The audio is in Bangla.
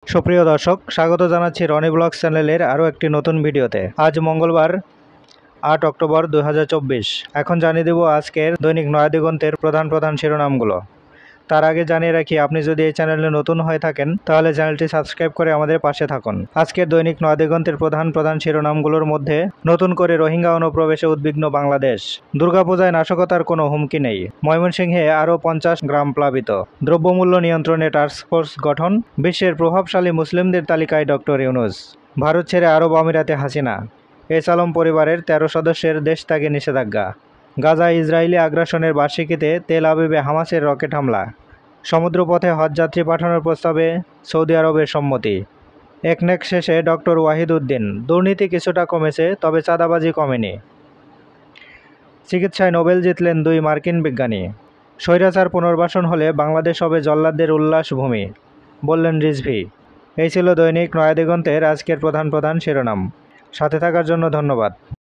সুপ্রিয় দর্শক, স্বাগত জানাচ্ছি রনি ব্লগস চ্যানেলের আরও একটি নতুন ভিডিওতে। আজ মঙ্গলবার ৮ অক্টোবর ২০২৪। এখন জানিয়ে দেব আজকের দৈনিক নয়াদিগন্তের প্রধান শিরোনামগুলো। তার আগে জানিয়ে রাখি, আপনি যদি এই চ্যানেলে নতুন হয়ে থাকেন তাহলে চ্যানেলটি সাবস্ক্রাইব করে আমাদের পাশে থাকুন। আজকের দৈনিক নয়াদিগন্তের প্রধান শিরোনামগুলোর মধ্যে নতুন করে রোহিঙ্গা অনুপ্রবেশে উদ্বিগ্ন বাংলাদেশ, দুর্গাপূজায় নাশকতার কোনো হুমকি নেই, ময়মনসিংহে আরও ৫০ গ্রাম প্লাবিত, দ্রব্যমূল্য নিয়ন্ত্রণে টাস্কফোর্স গঠন, বিশ্বের প্রভাবশালী মুসলিমদের তালিকায় ডক্টর ইউনূস, ভারত ছেড়ে আরব আমিরাতে হাসিনা, এস আলম পরিবারের ১৩ সদস্যের দেশত্যাগে নিষেধাজ্ঞা, গাজায় ইসরায়েলি আগ্রাসনের বার্ষিকীতে তেল আবিবে হামাসের রকেট হামলা, সমুদ্রপথে হজযাত্রী পাঠানোর প্রস্তাবে সৌদি আরবের সম্মতি, একনেক শেষে ডক্টর ওয়াহিদ উদ্দিন, দুর্নীতি কিছুটা কমেছে তবে চাঁদাবাজি কমেনি, চিকিৎসায় নোবেল জিতলেন ২ মার্কিন বিজ্ঞানী, স্বৈরাচার পুনর্বাসন হলে বাংলাদেশ হবে জল্লাদদের উল্লাসভূমি, বললেন রিজভী। এই ছিল দৈনিক নয়াদিগন্তের আজকের প্রধান শিরোনাম। সাথে থাকার জন্য ধন্যবাদ।